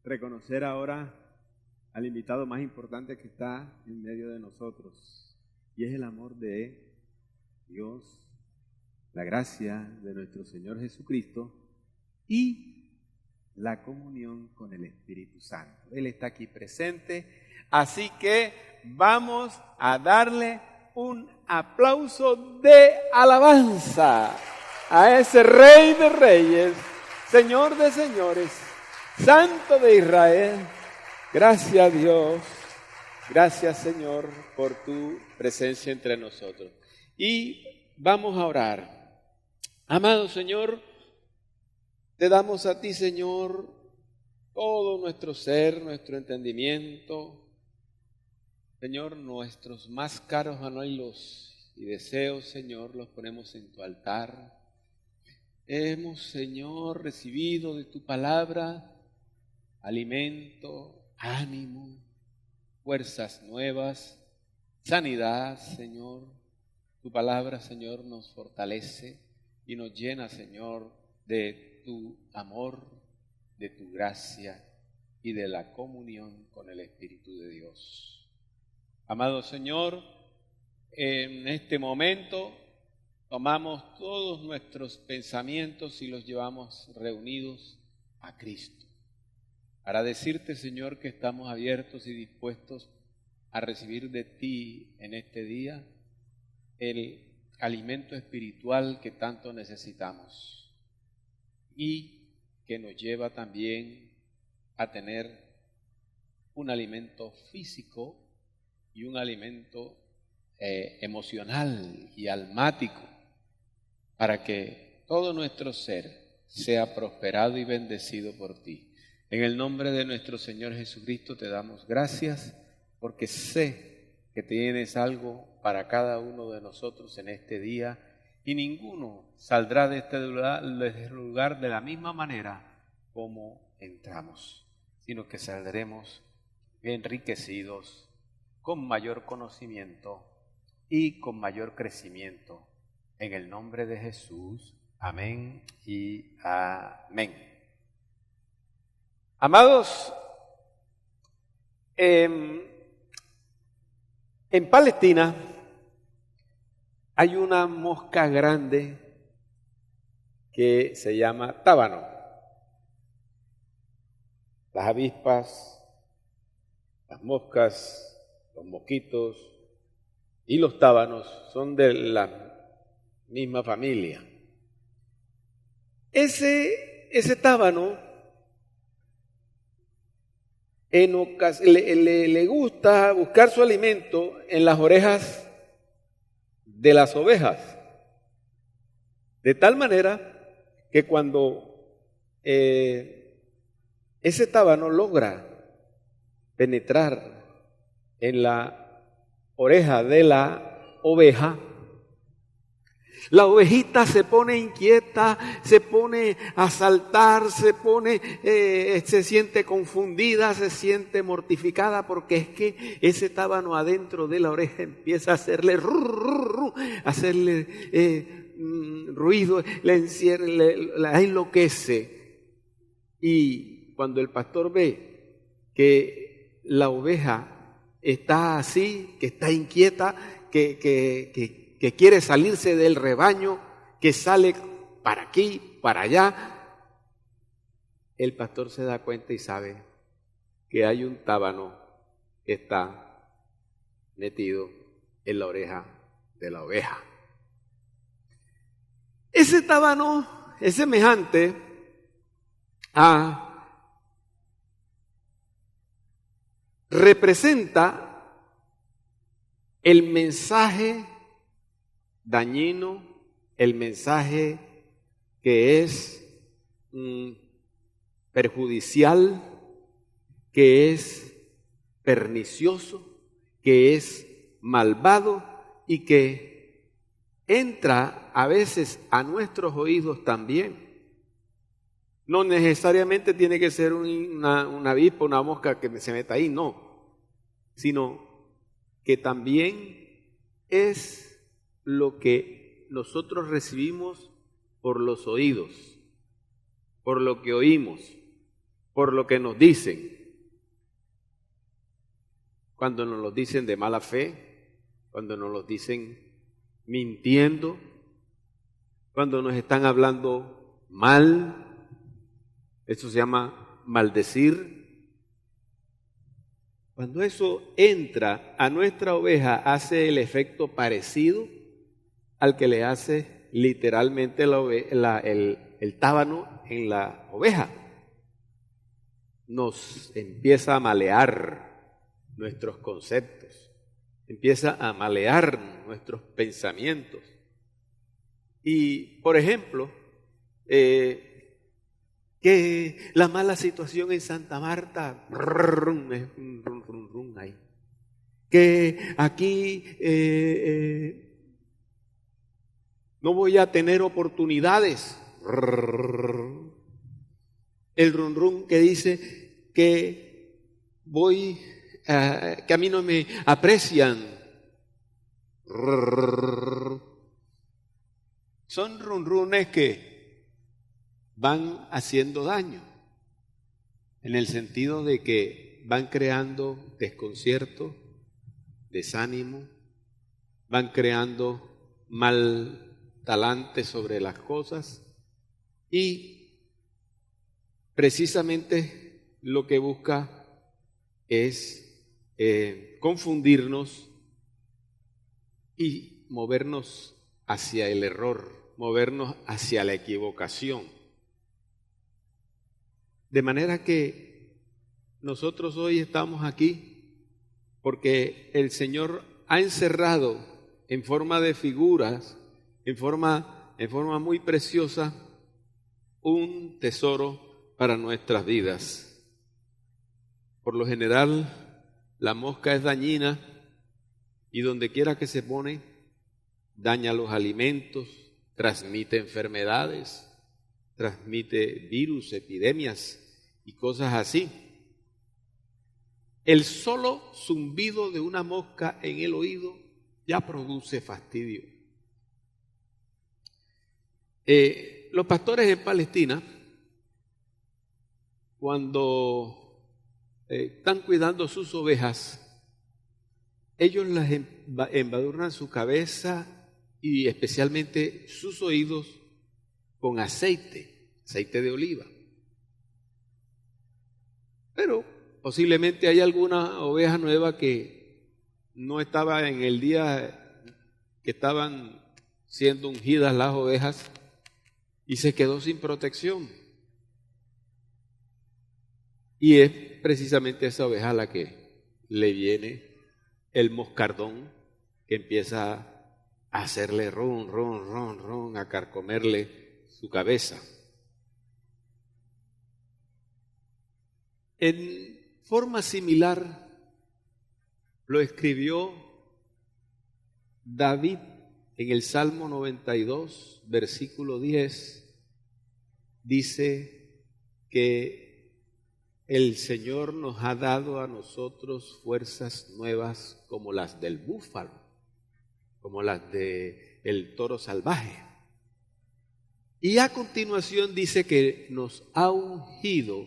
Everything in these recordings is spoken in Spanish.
reconocer ahora al invitado más importante que está en medio de nosotros, y es el amor de Dios, la gracia de nuestro Señor Jesucristo y la comunión con el Espíritu Santo. Él está aquí presente, así que vamos a darle un aplauso de alabanza a ese Rey de Reyes, Señor de Señores, Santo de Israel. Gracias, Dios. Gracias, Señor, por tu presencia entre nosotros. Y vamos a orar. Amado Señor, te damos a ti, Señor, todo nuestro ser, nuestro entendimiento. Señor, nuestros más caros anhelos y deseos, Señor, los ponemos en tu altar. Hemos, Señor, recibido de tu palabra alimento, ánimo, fuerzas nuevas, sanidad, Señor. Tu palabra, Señor, nos fortalece y nos llena, Señor, de tu amor, de tu gracia y de la comunión con el Espíritu de Dios. Amado Señor, en este momento tomamos todos nuestros pensamientos y los llevamos reunidos a Cristo, para decirte, Señor, que estamos abiertos y dispuestos a recibir de ti en este día el alimento espiritual que tanto necesitamos y que nos lleva también a tener un alimento físico y un alimento emocional y almático, para que todo nuestro ser sea prosperado y bendecido por ti. En el nombre de nuestro Señor Jesucristo te damos gracias, porque sé que tienes algo para cada uno de nosotros en este día, y ninguno saldrá de este lugar de la misma manera como entramos, sino que saldremos enriquecidos, con mayor conocimiento y con mayor crecimiento. En el nombre de Jesús, amén y amén. Amados, en Palestina hay una mosca grande que se llama tábano. Las avispas, las moscas, los mosquitos y los tábanos son de la misma familia. Ese tábano le gusta buscar su alimento en las orejas de las ovejas, de tal manera que cuando ese tábano logra penetrar en la oreja de la oveja, la ovejita se pone inquieta, se pone a saltar, se siente confundida, se siente mortificada, porque es que ese tábano adentro de la oreja empieza a hacerle ruido, la enloquece. Y cuando el pastor ve que la oveja está así, que está inquieta, que quiere salirse del rebaño, que sale para aquí, para allá, el pastor se da cuenta y sabe que hay un tábano que está metido en la oreja de la oveja. Ese tábano es semejante representa el mensaje dañino, el mensaje que es perjudicial, que es pernicioso, que es malvado y que entra a veces a nuestros oídos también. No necesariamente tiene que ser una avispa, una mosca que se meta ahí, no, sino que también es lo que nosotros recibimos por los oídos, por lo que oímos. por lo que nos dicen. Cuando nos lo dicen de mala fe, cuando nos lo dicen mintiendo, cuando nos están hablando mal, eso se llama maldecir. Cuando eso entra a nuestra oveja, hace el efecto parecido al que le hace literalmente el tábano en la oveja. Nos empieza a malear nuestros conceptos, empieza a malear nuestros pensamientos. Y, por ejemplo, que la mala situación en Santa Marta, es un rum, rum, rum ahí. Que aquí no voy a tener oportunidades. El rum, rum que dice que que a mí no me aprecian. Son runrunes que van haciendo daño, en el sentido de que van creando desconcierto, desánimo, van creando mal talante sobre las cosas y precisamente lo que busca es confundirnos y movernos hacia el error, movernos hacia la equivocación. De manera que nosotros hoy estamos aquí porque el Señor ha encerrado en forma de figuras, en forma muy preciosa, un tesoro para nuestras vidas. Por lo general, la mosca es dañina y donde quiera que se pone, daña los alimentos, transmite enfermedades, transmite virus, epidemias y cosas así. El solo zumbido de una mosca en el oído ya produce fastidio. Los pastores en Palestina, cuando están cuidando sus ovejas, ellos las embadurnan su cabeza y especialmente sus oídos con aceite de oliva. Pero posiblemente hay alguna oveja nueva que no estaba en el día que estaban siendo ungidas las ovejas y se quedó sin protección. Y es precisamente esa oveja a la que le viene el moscardón, que empieza a hacerle ron, ron, ron, ron, a carcomerle su cabeza. En forma similar lo escribió David en el Salmo 92, versículo 10, dice que el Señor nos ha dado a nosotros fuerzas nuevas como las del búfalo, como las del toro salvaje. Y a continuación dice que nos ha ungido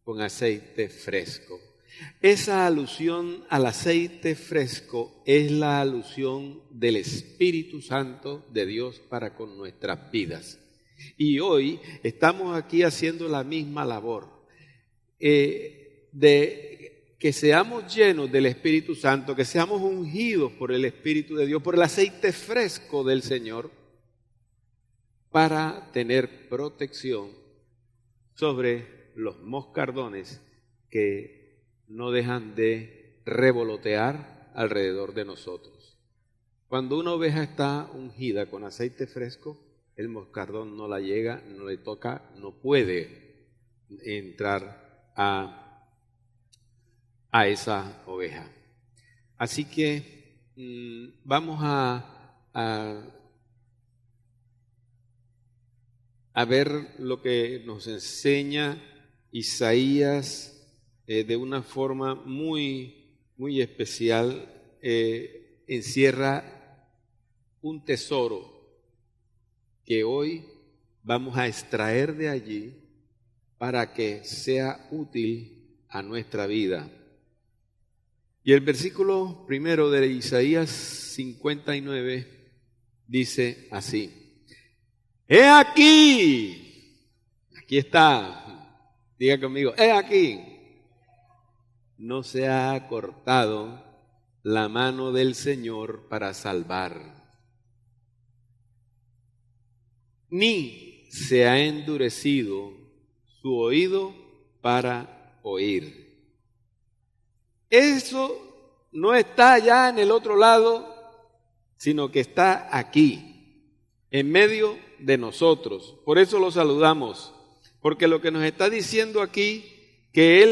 con aceite fresco. Esa alusión al aceite fresco es la alusión del Espíritu Santo de Dios para con nuestras vidas. Y hoy estamos aquí haciendo la misma labor. De que seamos llenos del Espíritu Santo, que seamos ungidos por el Espíritu de Dios, por el aceite fresco del Señor, para tener protección sobre los moscardones que no dejan de revolotear alrededor de nosotros. Cuando una oveja está ungida con aceite fresco, el moscardón no la llega, no le toca, no puede entrar a esa oveja. Así que vamos a ver lo que nos enseña Isaías de una forma muy, muy especial. Encierra un tesoro que hoy vamos a extraer de allí para que sea útil a nuestra vida. Y el versículo primero de Isaías 59 dice así: ¡He aquí! Aquí está, diga conmigo, ¡he aquí! No se ha cortado la mano del Señor para salvar, ni se ha endurecido su oído para oír. Eso no está allá en el otro lado, sino que está aquí, en medio de nosotros. Por eso lo saludamos, porque lo que nos está diciendo aquí, que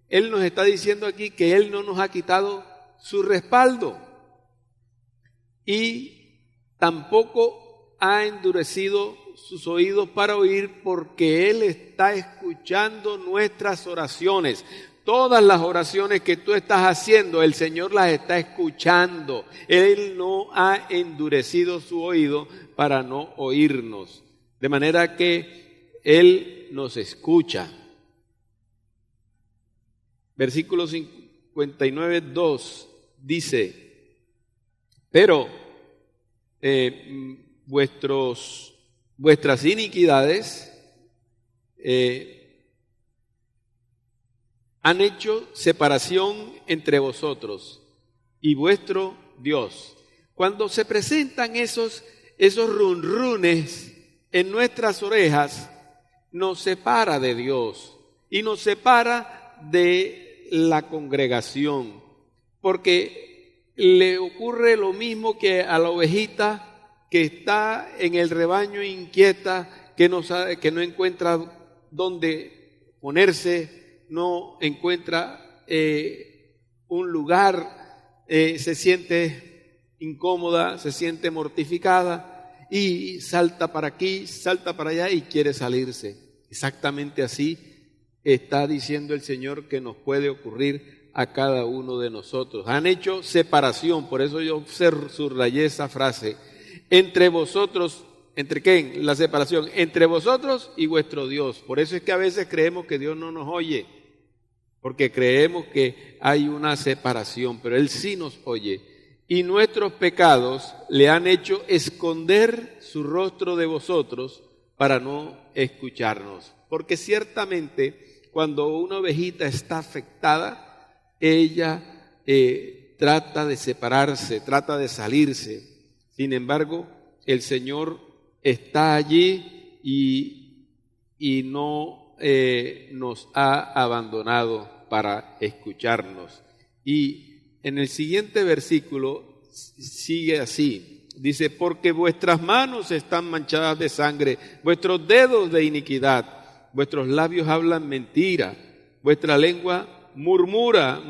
Él nos está diciendo aquí que Él no nos ha quitado su respaldo y tampoco ha endurecido sus oídos para oír, porque Él está escuchando nuestras oraciones. Todas las oraciones que tú estás haciendo, el Señor las está escuchando. Él no ha endurecido su oído para no oírnos. De manera que Él nos escucha. Versículo 59, 2 dice: pero vuestras iniquidades han hecho separación entre vosotros y vuestro Dios. Cuando se presentan esos runrunes en nuestras orejas, nos separa de Dios y nos separa de la congregación, porque le ocurre lo mismo que a la ovejita que está en el rebaño inquieta, que no encuentra dónde ponerse, no encuentra un lugar, se siente incómoda, se siente mortificada y salta para aquí, salta para allá y quiere salirse. Exactamente así está diciendo el Señor que nos puede ocurrir a cada uno de nosotros. Han hecho separación, por eso yo subrayé esa frase. Entre vosotros, ¿entre qué? La separación, entre vosotros y vuestro Dios. Por eso es que a veces creemos que Dios no nos oye, porque creemos que hay una separación, pero Él sí nos oye. Y nuestros pecados le han hecho esconder su rostro de vosotros para no escucharnos. Porque ciertamente cuando una ovejita está afectada, ella trata de separarse, trata de salirse. Sin embargo, el Señor está allí y no nos ha abandonado para escucharnos. Y en el siguiente versículo sigue así, dice: porque vuestras manos están manchadas de sangre, vuestros dedos de iniquidad, vuestros labios hablan mentira, vuestra lengua murmura,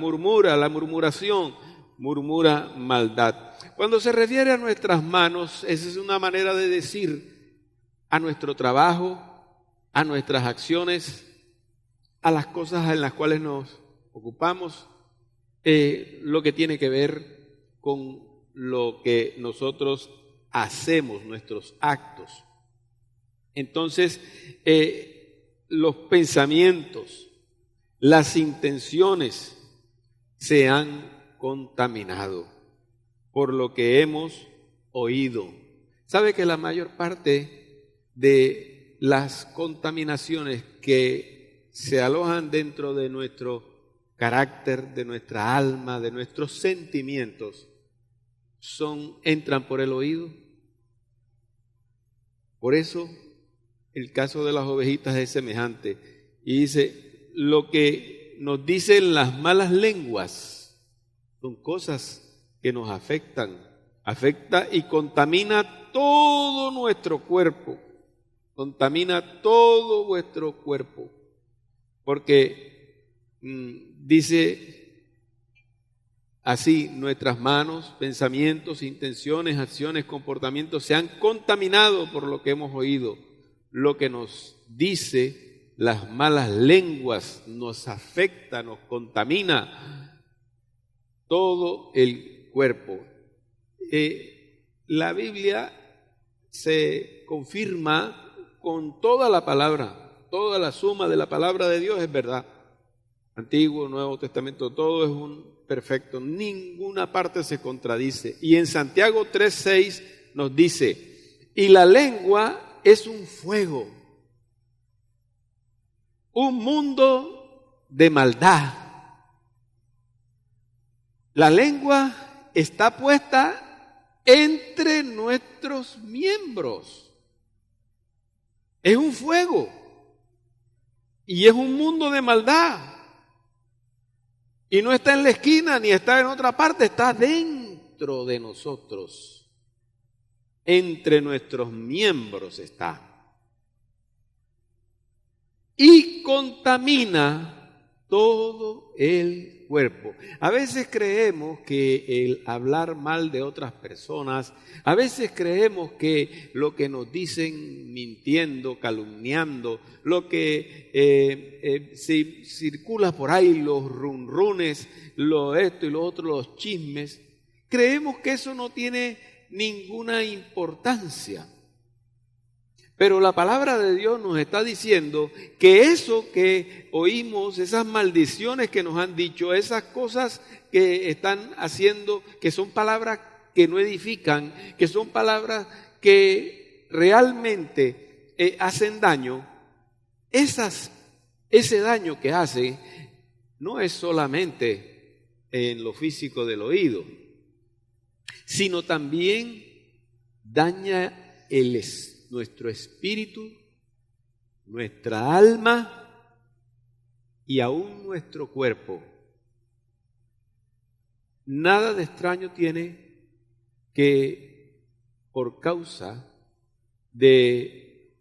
la murmuración, murmura maldad. Cuando se refiere a nuestras manos, esa es una manera de decir a nuestro trabajo, a nuestras acciones, a las cosas en las cuales nos ocupamos, lo que tiene que ver con lo que nosotros hacemos, nuestros actos. Entonces, los pensamientos, las intenciones se han contaminado por lo que hemos oído. ¿Sabe que la mayor parte de las contaminaciones que se alojan dentro de nuestro carácter, de nuestra alma, de nuestros sentimientos, entran por el oído? Por eso el caso de las ovejitas es semejante. Y dice: lo que nos dicen las malas lenguas son cosas que nos afecta y contamina todo nuestro cuerpo, contamina todo vuestro cuerpo, porque dice así: nuestras manos, pensamientos, intenciones, acciones, comportamientos se han contaminado por lo que hemos oído. Lo que nos dice las malas lenguas nos afecta, nos contamina todo el cuerpo. La Biblia se confirma con toda la palabra. toda la suma de la palabra de Dios es verdad. Antiguo, Nuevo Testamento, todo es un perfecto, ninguna parte se contradice. Y en Santiago 3:6 nos dice, y la lengua es un fuego, un mundo de maldad. La lengua está puesta entre nuestros miembros. Es un fuego y es un mundo de maldad. Y no está en la esquina ni está en otra parte, está dentro de nosotros. Entre nuestros miembros está. Y contamina todo el cuerpo. A veces creemos que el hablar mal de otras personas, a veces creemos que lo que nos dicen mintiendo, calumniando, lo que circula por ahí, los runrunes, lo esto y lo otro, los chismes, creemos que eso no tiene ninguna importancia. Pero la palabra de Dios nos está diciendo que eso que oímos, esas maldiciones que nos han dicho, esas cosas que están haciendo, que son palabras que no edifican, que son palabras que realmente hacen daño, ese daño que hace no es solamente en lo físico del oído, sino también daña nuestro espíritu, nuestra alma y aún nuestro cuerpo. Nada de extraño tiene que por causa de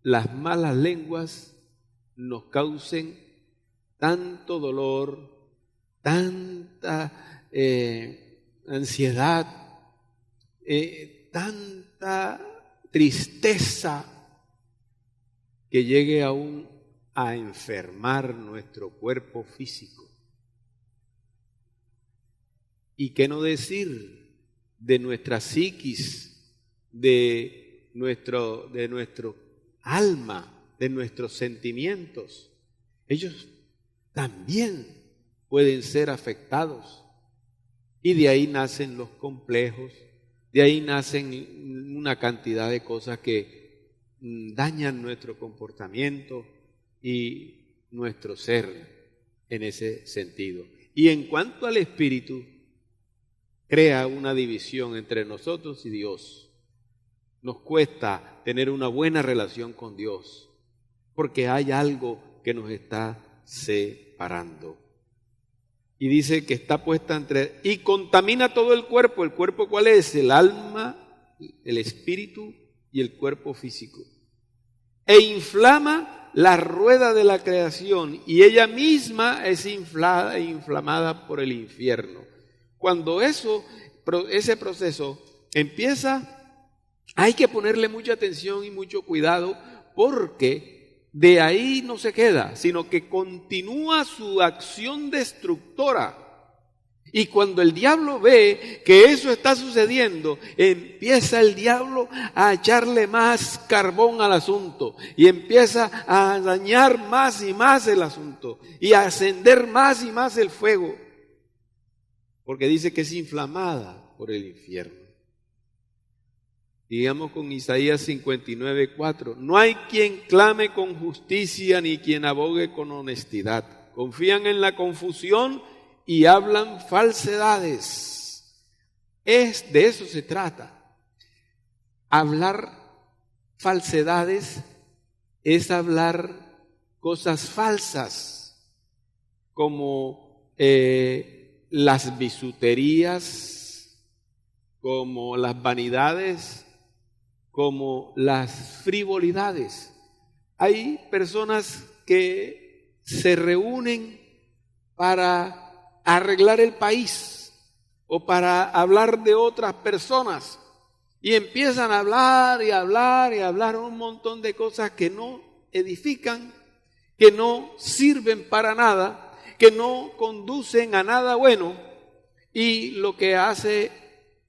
las malas lenguas nos causen tanto dolor, tanta ansiedad, tanta tristeza que llegue aún a enfermar nuestro cuerpo físico. ¿Y qué no decir de nuestra psiquis, de nuestro alma, de nuestros sentimientos? Ellos también pueden ser afectados. Y de ahí nacen los complejos, de ahí nacen una cantidad de cosas que dañan nuestro comportamiento y nuestro ser en ese sentido. Y en cuanto al espíritu, crea una división entre nosotros y Dios. Nos cuesta tener una buena relación con Dios porque hay algo que nos está separando. Y dice que está puesta entre... Y contamina todo el cuerpo. ¿El cuerpo cuál es? El alma, el espíritu y el cuerpo físico. E inflama la rueda de la creación y ella misma es inflada e inflamada por el infierno. Cuando ese proceso empieza, hay que ponerle mucha atención y mucho cuidado porque de ahí no se queda, sino que continúa su acción destructora. Y cuando el diablo ve que eso está sucediendo, empieza el diablo a echarle más carbón al asunto y empieza a dañar más y más el asunto y a encender más y más el fuego, porque dice que es inflamada por el infierno. Digamos con Isaías 59:4, no hay quien clame con justicia ni quien abogue con honestidad. Confían en la confusión y hablan falsedades. De eso se trata. Hablar falsedades es hablar cosas falsas, como las bisuterías, como las vanidades, como las frivolidades. Hay personas que se reúnen para arreglar el país o para hablar de otras personas y empiezan a hablar y hablar y hablar un montón de cosas que no edifican, que no sirven para nada, que no conducen a nada bueno, y lo que hace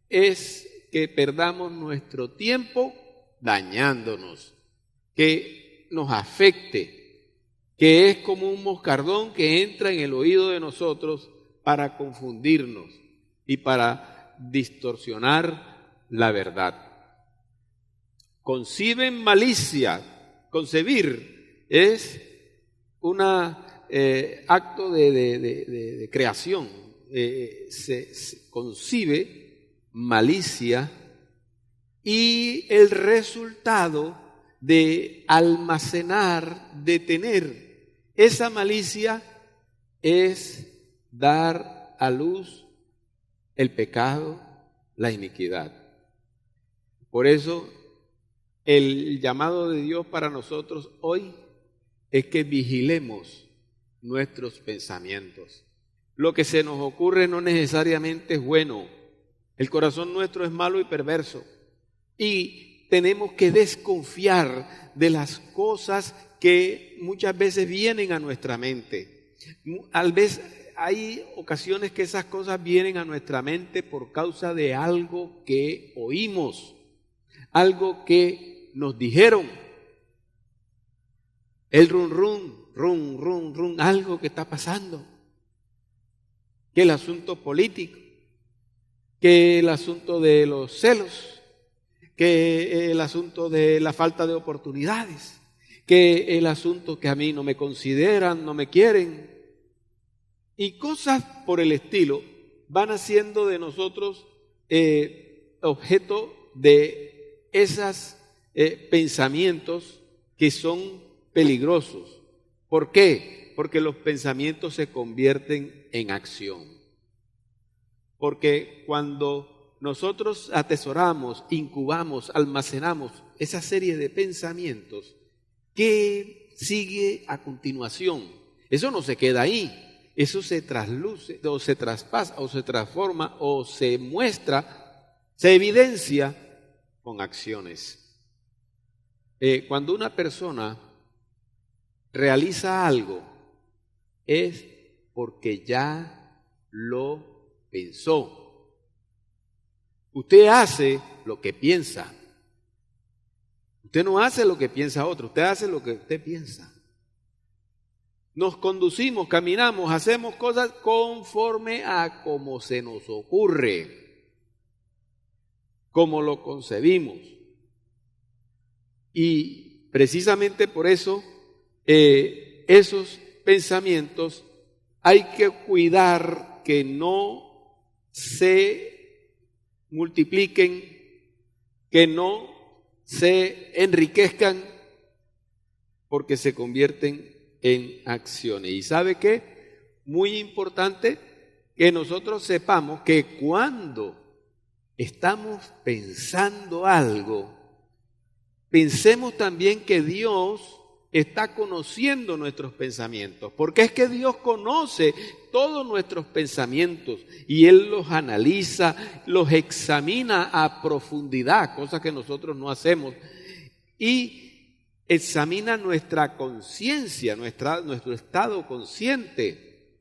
es que perdamos nuestro tiempo dañándonos, que nos afecte, que es como un moscardón que entra en el oído de nosotros para confundirnos y para distorsionar la verdad. Conciben malicia. Concebir es un acto de creación. Se concibe malicia y el resultado de almacenar, de tener esa malicia es dar a luz el pecado, la iniquidad. Por eso el llamado de Dios para nosotros hoy es que vigilemos nuestros pensamientos. Lo que se nos ocurre no necesariamente es bueno. El corazón nuestro es malo y perverso. Y tenemos que desconfiar de las cosas que muchas veces vienen a nuestra mente. A veces hay ocasiones que esas cosas vienen a nuestra mente por causa de algo que oímos, algo que nos dijeron. El run, algo que está pasando. Que el asunto político, que el asunto de los celos, que el asunto de la falta de oportunidades, que el asunto que a mí no me consideran, no me quieren, y cosas por el estilo van haciendo de nosotros objeto de esos pensamientos que son peligrosos. ¿Por qué? Porque los pensamientos se convierten en acción. Porque cuando nosotros atesoramos, incubamos, almacenamos esa serie de pensamientos, ¿qué sigue a continuación? Eso no se queda ahí. Eso se trasluce, o se traspasa, o se transforma, o se muestra, se evidencia con acciones. Cuando una persona realiza algo, es porque ya lo pensó. Usted hace lo que piensa. Usted no hace lo que piensa otro, usted hace lo que usted piensa. Nos conducimos, caminamos, hacemos cosas conforme a como se nos ocurre, como lo concebimos. Y precisamente por eso esos pensamientos hay que cuidar que no se multipliquen, que no se enriquezcan, porque se convierten en acciones. ¿Y sabe qué? Muy importante que nosotros sepamos que cuando estamos pensando algo, pensemos también que Dios está conociendo nuestros pensamientos, porque es que Dios conoce todos nuestros pensamientos y Él los analiza, los examina a profundidad, cosa que nosotros no hacemos, y examina nuestra conciencia, nuestro estado consciente.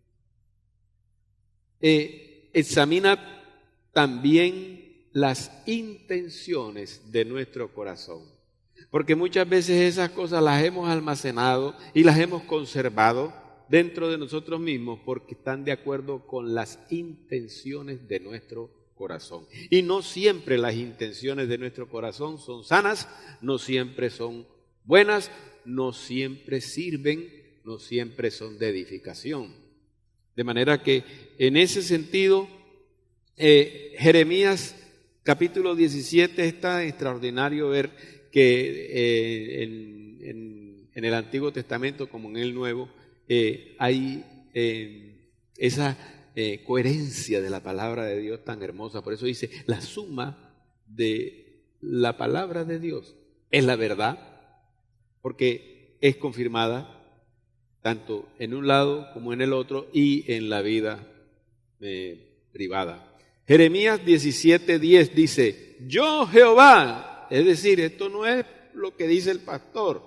Examina también las intenciones de nuestro corazón. Porque muchas veces esas cosas las hemos almacenado y las hemos conservado dentro de nosotros mismos porque están de acuerdo con las intenciones de nuestro corazón. Y no siempre las intenciones de nuestro corazón son sanas, no siempre son buenas, no siempre sirven, no siempre son de edificación. De manera que en ese sentido, Jeremías capítulo 17 está extraordinario ver que en el Antiguo Testamento como en el Nuevo hay esa coherencia de la palabra de Dios tan hermosa. Por eso dice, la suma de la palabra de Dios es la verdad, porque es confirmada tanto en un lado como en el otro y en la vida privada. Jeremías 17:10 dice, yo Jehová. Es decir, esto no es lo que dice el pastor,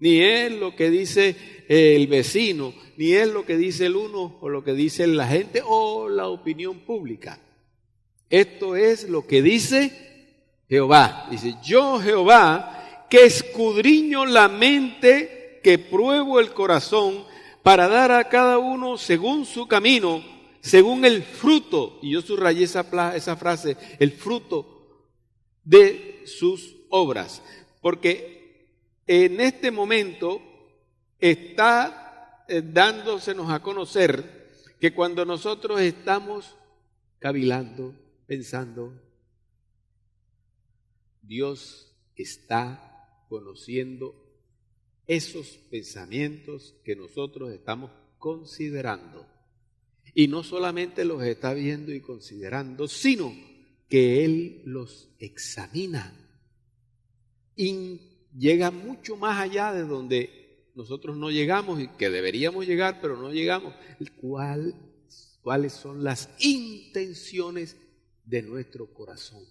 ni es lo que dice el vecino, ni es lo que dice el uno o lo que dice la gente o la opinión pública. Esto es lo que dice Jehová. Dice, yo Jehová, que escudriño la mente, que pruebo el corazón, para dar a cada uno según su camino, según el fruto, y yo subrayé esa frase, el fruto de sus obras, porque en este momento está dándosenos a conocer que cuando nosotros estamos cavilando, pensando, Dios está conociendo esos pensamientos que nosotros estamos considerando. Y no solamente los está viendo y considerando, sino que Él los examina y llega mucho más allá de donde nosotros no llegamos y que deberíamos llegar, pero no llegamos. ¿Cuáles son las intenciones de nuestro corazón?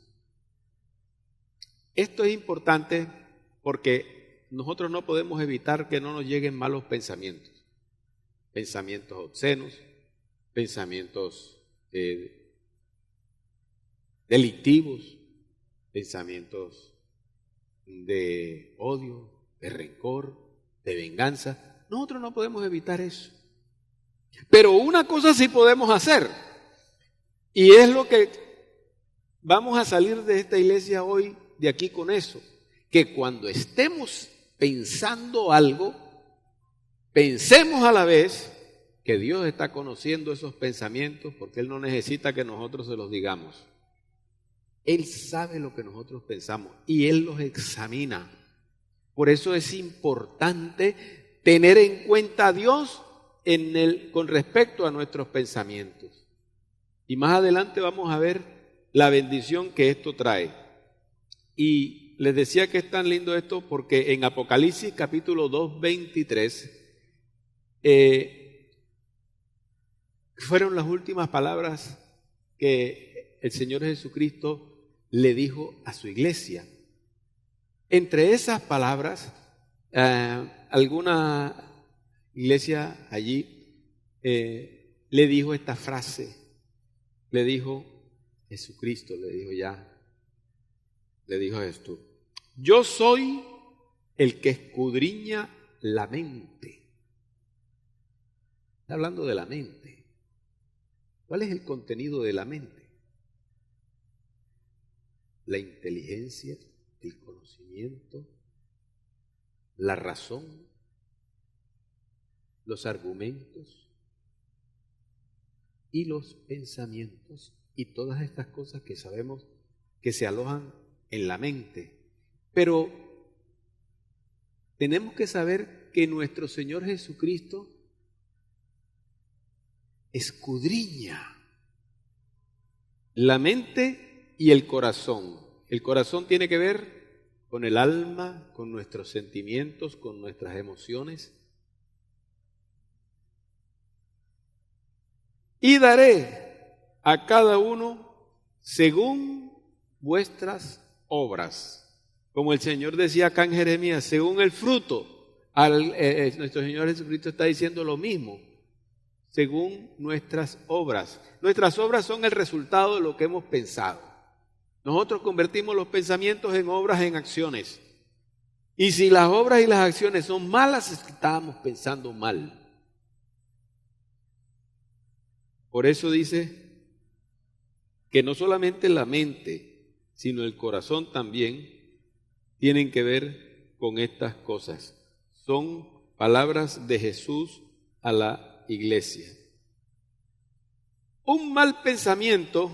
Esto es importante porque nosotros no podemos evitar que no nos lleguen malos pensamientos. Pensamientos obscenos, pensamientos delictivos, pensamientos de odio, de rencor, de venganza. Nosotros no podemos evitar eso. Pero una cosa sí podemos hacer, y es lo que vamos a salir de esta iglesia hoy, de aquí con eso, que cuando estemos pensando algo, pensemos a la vez que Dios está conociendo esos pensamientos, porque Él no necesita que nosotros se los digamos. Él sabe lo que nosotros pensamos y Él los examina. Por eso es importante tener en cuenta a Dios con respecto a nuestros pensamientos. Y más adelante vamos a ver la bendición que esto trae. Y les decía que es tan lindo esto porque en Apocalipsis capítulo 2, 23, fueron las últimas palabras que el Señor Jesucristo le dijo a su iglesia. Entre esas palabras, alguna iglesia allí le dijo esta frase, le dijo Jesucristo, le dijo esto: yo soy el que escudriña la mente. Está hablando de la mente. ¿Cuál es el contenido de la mente? La inteligencia, el conocimiento, la razón, los argumentos y los pensamientos y todas estas cosas que sabemos que se alojan en la mente. Pero tenemos que saber que nuestro Señor Jesucristo escudriña la mente y el corazón. El corazón tiene que ver con el alma, con nuestros sentimientos, con nuestras emociones. Y daré a cada uno según vuestras obras. Como el Señor decía acá en Jeremías, según el fruto. Nuestro Señor Jesucristo está diciendo lo mismo. Según nuestras obras. Nuestras obras son el resultado de lo que hemos pensado. Nosotros convertimos los pensamientos en obras, en acciones. Y si las obras y las acciones son malas, es que estábamos pensando mal. Por eso dice que no solamente la mente, sino el corazón también tienen que ver con estas cosas. Son palabras de Jesús a la iglesia. Un mal pensamiento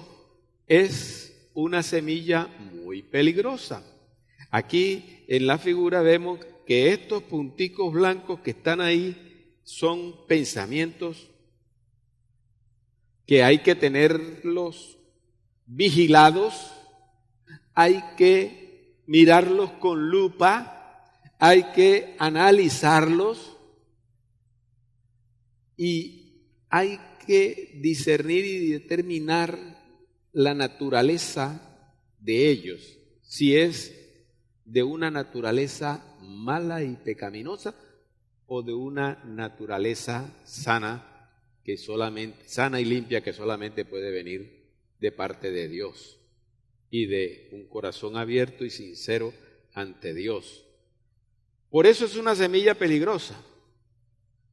es una semilla muy peligrosa. Aquí en la figura vemos que estos punticos blancos que están ahí son pensamientos que hay que tenerlos vigilados, hay que mirarlos con lupa, hay que analizarlos y hay que discernir y determinar la naturaleza de ellos, si es de una naturaleza mala y pecaminosa o de una naturaleza sana y limpia que solamente puede venir de parte de Dios y de un corazón abierto y sincero ante Dios. Por eso es una semilla peligrosa,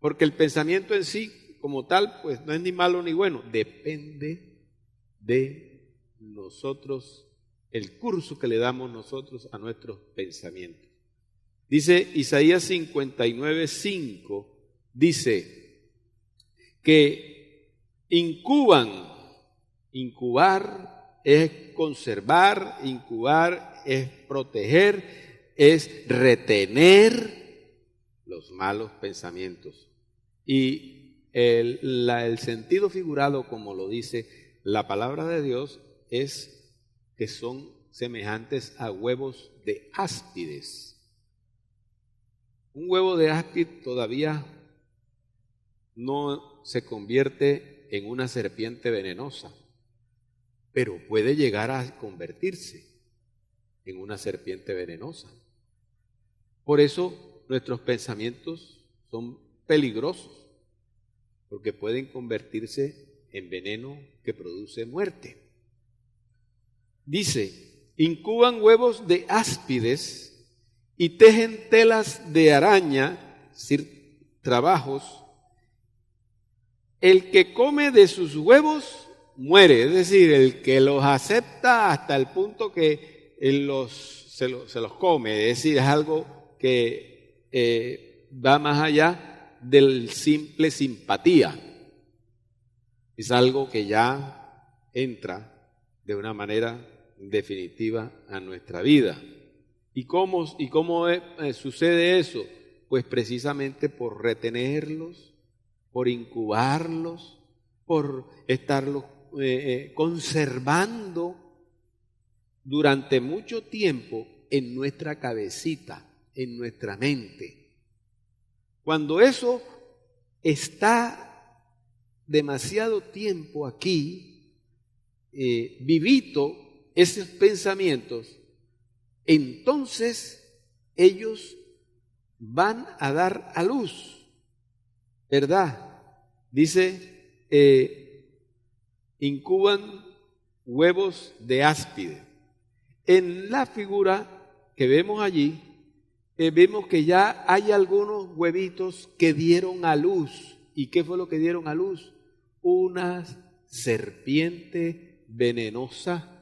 porque el pensamiento en sí, como tal, pues no es ni malo ni bueno, depende de nosotros, el curso que le damos nosotros a nuestros pensamientos. Dice Isaías 59:5, dice que incubar es conservar, incubar es proteger, es retener los malos pensamientos. Y el sentido figurado, como lo dice la palabra de Dios, es que son semejantes a huevos de áspides. Un huevo de áspid todavía no se convierte en una serpiente venenosa, pero puede llegar a convertirse en una serpiente venenosa. Por eso nuestros pensamientos son peligrosos, porque pueden convertirse en veneno que produce muerte. Dice, incuban huevos de áspides y tejen telas de araña, es decir, trabajos. El que come de sus huevos muere, es decir, el que los acepta hasta el punto que se los come, es decir, es algo que va más allá del simple simpatía, es algo que ya entra de una manera definitiva a nuestra vida. ¿Y cómo sucede eso? Pues precisamente por retenerlos, por incubarlos, por estarlos conservando durante mucho tiempo en nuestra cabecita, en nuestra mente. Cuando eso está demasiado tiempo aquí, vivito, esos pensamientos, entonces ellos van a dar a luz, ¿verdad? Dice, incuban huevos de áspide. En la figura que vemos allí, vemos que ya hay algunos huevitos que dieron a luz. ¿Y qué fue lo que dieron a luz? Una serpiente venenosa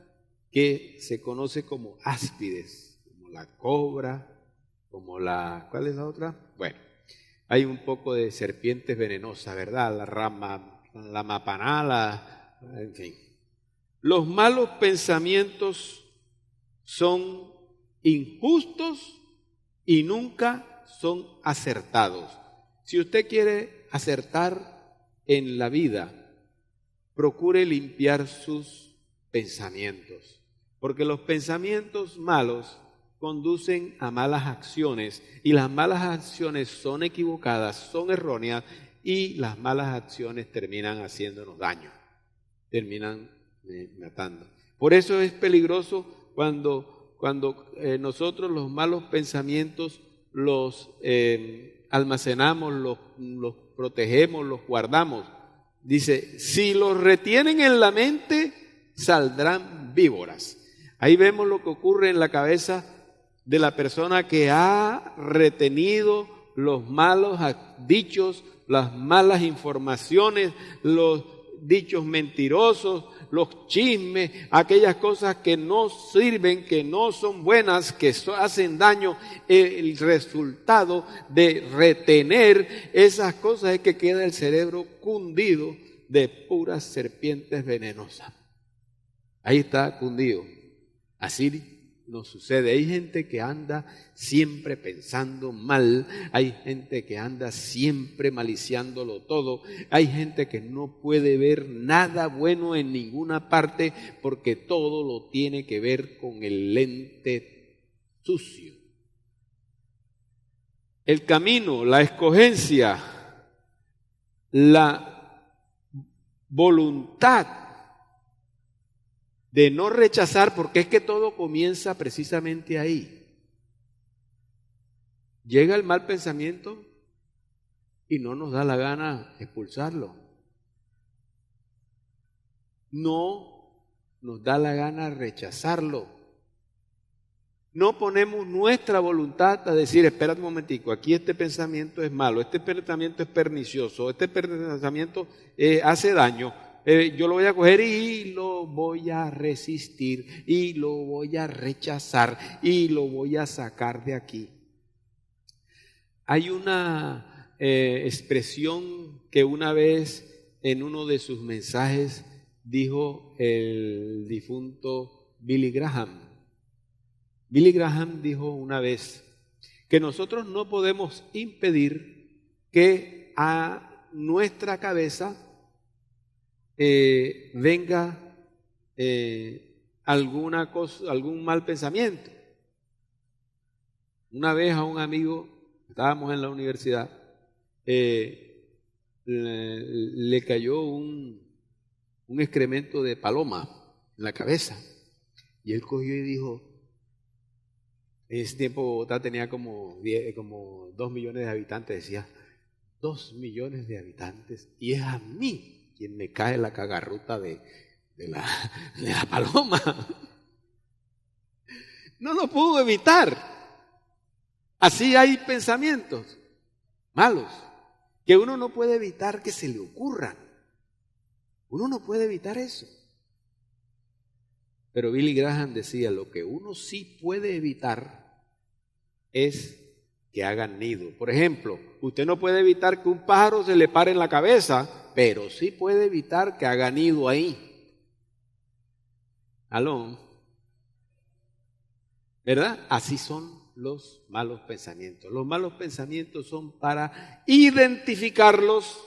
que se conoce como áspides, como la cobra, como ¿cuál es la otra? Bueno, hay un poco de serpientes venenosas, ¿verdad? La mapanala, en fin. Los malos pensamientos son injustos y nunca son acertados. Si usted quiere acertar en la vida, procure limpiar sus pensamientos. Porque los pensamientos malos conducen a malas acciones y las malas acciones son equivocadas, son erróneas y las malas acciones terminan haciéndonos daño, terminan matando. Por eso es peligroso cuando nosotros los malos pensamientos los almacenamos, los protegemos, los guardamos. Dice, si los retienen en la mente, saldrán víboras. Ahí vemos lo que ocurre en la cabeza de la persona que ha retenido los malos dichos, las malas informaciones, los dichos mentirosos, los chismes, aquellas cosas que no sirven, que no son buenas, que hacen daño. El resultado de retener esas cosas es que queda el cerebro cundido de puras serpientes venenosas. Ahí está cundido. Así nos sucede. Hay gente que anda siempre pensando mal, hay gente que anda siempre maliciándolo todo, hay gente que no puede ver nada bueno en ninguna parte porque todo lo tiene que ver con el lente sucio. El camino, la escogencia, la voluntad de no rechazar, porque es que todo comienza precisamente ahí. Llega el mal pensamiento y no nos da la gana expulsarlo. No nos da la gana rechazarlo. no ponemos nuestra voluntad a decir, espera un momentico, aquí este pensamiento es malo, este pensamiento es pernicioso, este pensamiento hace daño, yo lo voy a coger y lo voy a resistir, y lo voy a rechazar, y lo voy a sacar de aquí. Hay una expresión que una vez en uno de sus mensajes dijo el difunto Billy Graham. Billy Graham dijo una vez que nosotros no podemos impedir que a nuestra cabeza venga alguna cosa, algún mal pensamiento. Una vez a un amigo, estábamos en la universidad, le cayó un excremento de paloma en la cabeza y él cogió y dijo, en ese tiempo Bogotá tenía como 2 millones de habitantes, decía, 2 millones de habitantes, y es a mí quien me cae la cagarruta de la paloma. No lo pudo evitar. Así hay pensamientos malos que uno no puede evitar que se le ocurran. Uno no puede evitar eso. Pero Billy Graham decía, lo que uno sí puede evitar es que hagan nido. Por ejemplo, usted no puede evitar que un pájaro se le pare en la cabeza, pero sí puede evitar que haga nido ahí. ¿Aló? ¿Verdad? Así son los malos pensamientos. Los malos pensamientos son para identificarlos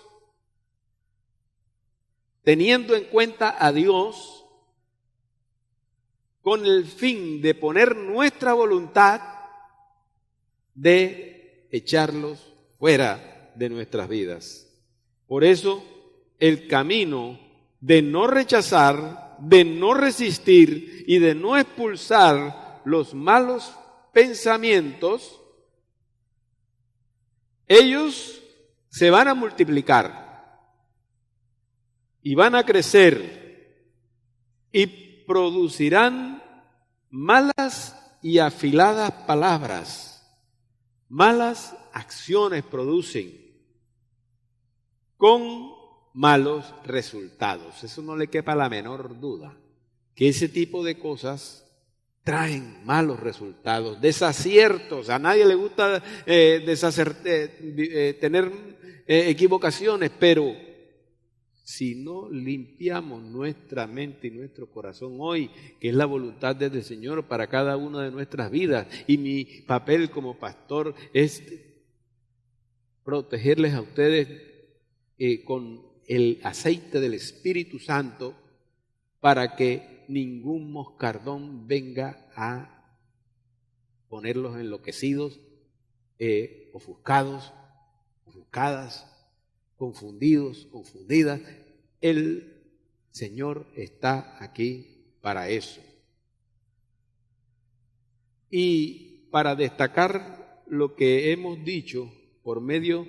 teniendo en cuenta a Dios con el fin de poner nuestra voluntad de echarlos fuera de nuestras vidas. Por eso, el camino de no rechazar, de no resistir y de no expulsar los malos pensamientos, ellos se van a multiplicar y van a crecer y producirán malas y afiladas palabras. Malas acciones producen con malos resultados. Eso no le quepa la menor duda, que ese tipo de cosas traen malos resultados, desaciertos. A nadie le gusta tener equivocaciones, pero si no limpiamos nuestra mente y nuestro corazón hoy, que es la voluntad del Señor para cada una de nuestras vidas, y mi papel como pastor es protegerles a ustedes con el aceite del Espíritu Santo para que ningún moscardón venga a ponerlos enloquecidos, ofuscados, ofuscadas, confundidos, confundidas. El Señor está aquí para eso. Y para destacar lo que hemos dicho por medio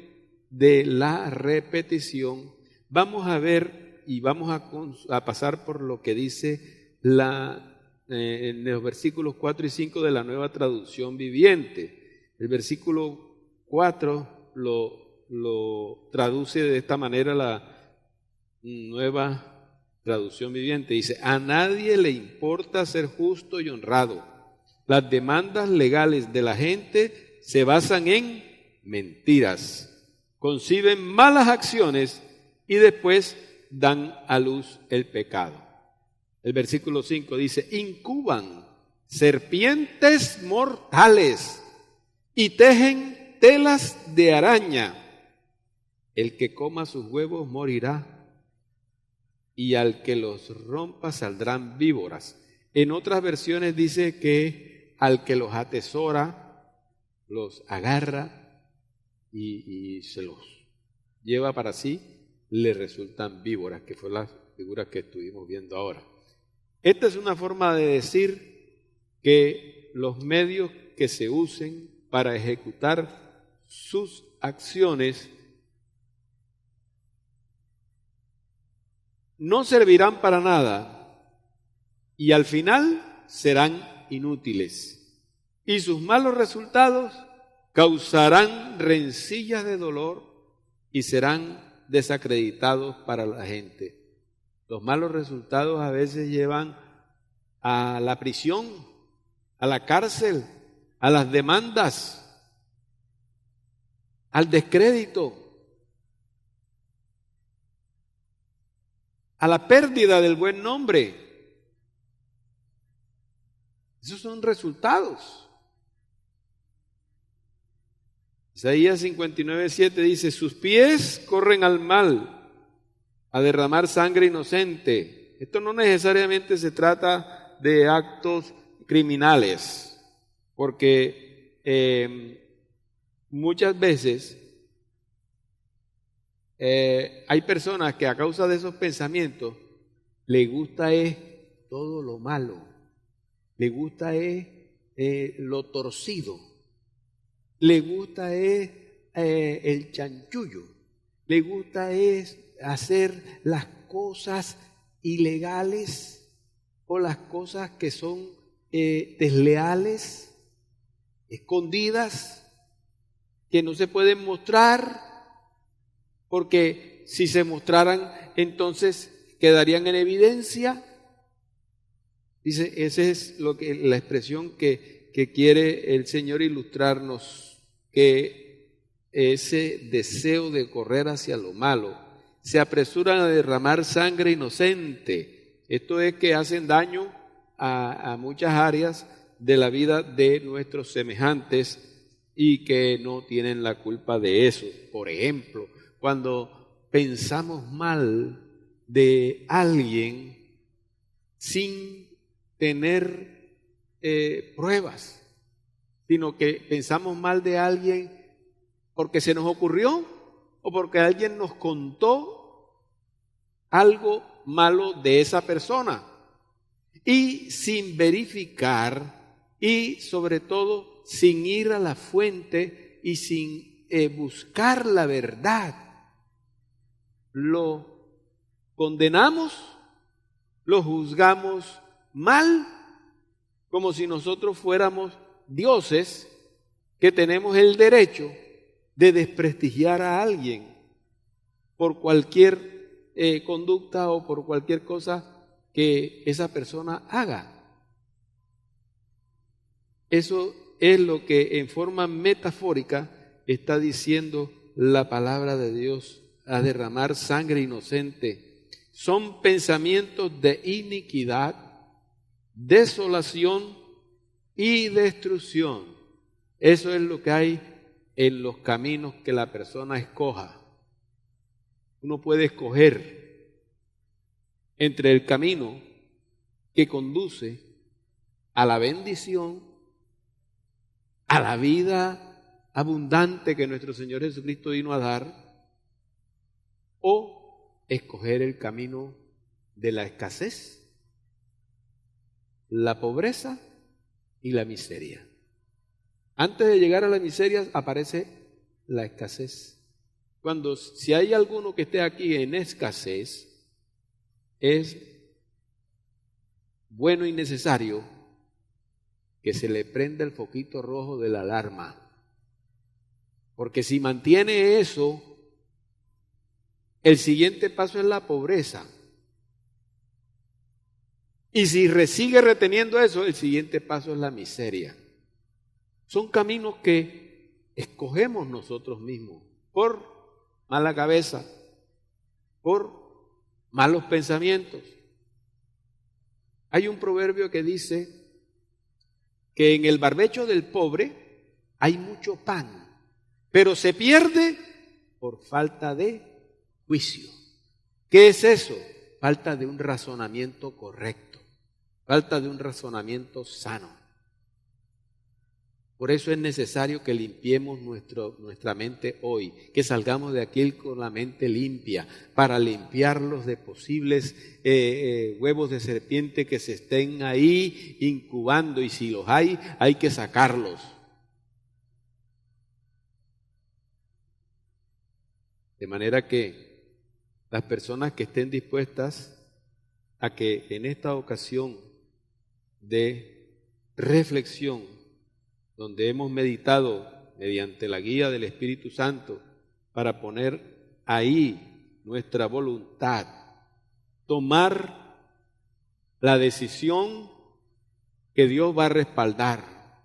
de la repetición, vamos a ver y vamos a pasar por lo que dice en los versículos 4 y 5 de la Nueva Traducción Viviente. El versículo 4 lo traduce de esta manera la Nueva Traducción Viviente. Dice, a nadie le importa ser justo y honrado. Las demandas legales de la gente se basan en mentiras. Conciben malas acciones y después dan a luz el pecado. El versículo 5 dice, incuban serpientes mortales y tejen telas de araña. El que coma sus huevos morirá, y al que los rompa saldrán víboras. En otras versiones dice que al que los atesora, los agarra y se los lleva para sí, le resultan víboras, que fue la figura que estuvimos viendo ahora. Esta es una forma de decir que los medios que se usen para ejecutar sus acciones no servirán para nada y al final serán inútiles. y sus malos resultados causarán rencillas de dolor y serán desacreditados para la gente. Los malos resultados a veces llevan a la prisión, a la cárcel, a las demandas, al descrédito, a la pérdida del buen nombre. Esos son resultados. Isaías 59:7 dice: sus pies corren al mal, a derramar sangre inocente. Esto no necesariamente se trata de actos criminales, porque muchas veces hay personas que a causa de esos pensamientos les gusta es todo lo malo, les gusta es lo torcido, les gusta es el chanchullo, les gusta es hacer las cosas ilegales o las cosas que son desleales, escondidas, que no se pueden mostrar, porque si se mostraran entonces quedarían en evidencia. Dice, esa es la expresión que quiere el Señor ilustrarnos, que ese deseo de correr hacia lo malo, se apresuran a derramar sangre inocente. Esto es que hacen daño a muchas áreas de la vida de nuestros semejantes y que no tienen la culpa de eso. Por ejemplo, cuando pensamos mal de alguien sin tener pruebas, sino que pensamos mal de alguien porque se nos ocurrió o porque alguien nos contó algo malo de esa persona, y sin verificar y sobre todo sin ir a la fuente y sin buscar la verdad, lo condenamos, lo juzgamos mal, como si nosotros fuéramos dioses que tenemos el derecho de desprestigiar a alguien por cualquier conducta o por cualquier cosa que esa persona haga. Eso es lo que en forma metafórica está diciendo la palabra de Dios, a derramar sangre inocente. Son pensamientos de iniquidad, desolación y destrucción. Eso es lo que hay en los caminos que la persona escoja. Uno puede escoger entre el camino que conduce a la bendición, a la vida abundante que nuestro Señor Jesucristo vino a dar, o escoger el camino de la escasez, la pobreza y la miseria. Antes de llegar a la miseria aparece la escasez. Si hay alguno que esté aquí en escasez, es bueno y necesario que se le prenda el foquito rojo de la alarma, porque si mantiene eso, el siguiente paso es la pobreza. Y si sigue reteniendo eso, el siguiente paso es la miseria. Son caminos que escogemos nosotros mismos por mala cabeza, por malos pensamientos. Hay un proverbio que dice que en el barbecho del pobre hay mucho pan, pero se pierde por falta de juicio. ¿Qué es eso? Falta de un razonamiento correcto, falta de un razonamiento sano. Por eso es necesario que limpiemos nuestra mente hoy, que salgamos de aquí con la mente limpia, para limpiarlos de posibles huevos de serpiente que se estén ahí incubando, y si los hay que sacarlos. De manera que las personas que estén dispuestas a que en esta ocasión de reflexión donde hemos meditado mediante la guía del Espíritu Santo para poner ahí nuestra voluntad, tomar la decisión que Dios va a respaldar.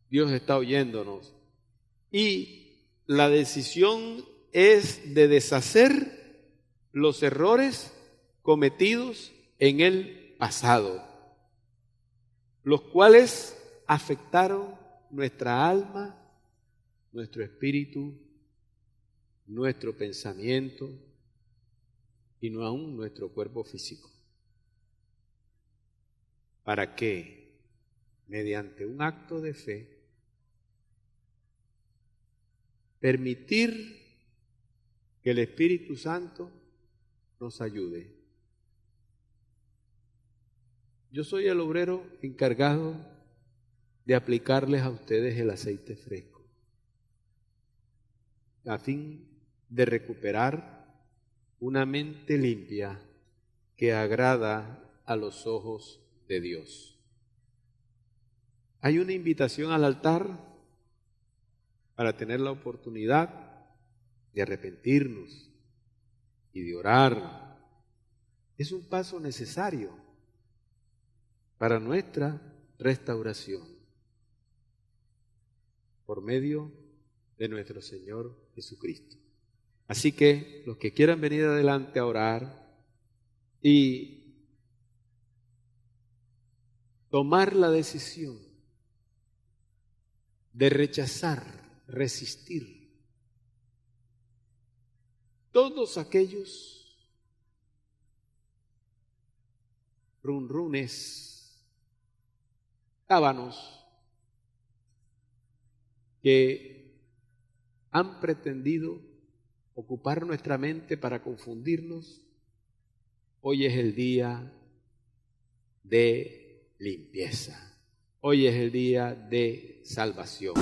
Dios está oyéndonos. Y la decisión es de deshacer los errores cometidos en el pasado, los cuales afectaron nuestra alma, nuestro espíritu, nuestro pensamiento y no aún nuestro cuerpo físico. ¿Para qué? Mediante un acto de fe, permitir que el Espíritu Santo nos ayude. Yo soy el obrero encargado de aplicarles a ustedes el aceite fresco, a fin de recuperar una mente limpia que agrada a los ojos de Dios. Hay una invitación al altar para tener la oportunidad de arrepentirnos y de orar. Es un paso necesario para nuestra restauración por medio de nuestro Señor Jesucristo. Así que los que quieran venir adelante a orar y tomar la decisión de rechazar, resistir todos aquellos runrunes, tábanos que han pretendido ocupar nuestra mente para confundirnos. Hoy es el día de limpieza. Hoy es el día de salvación.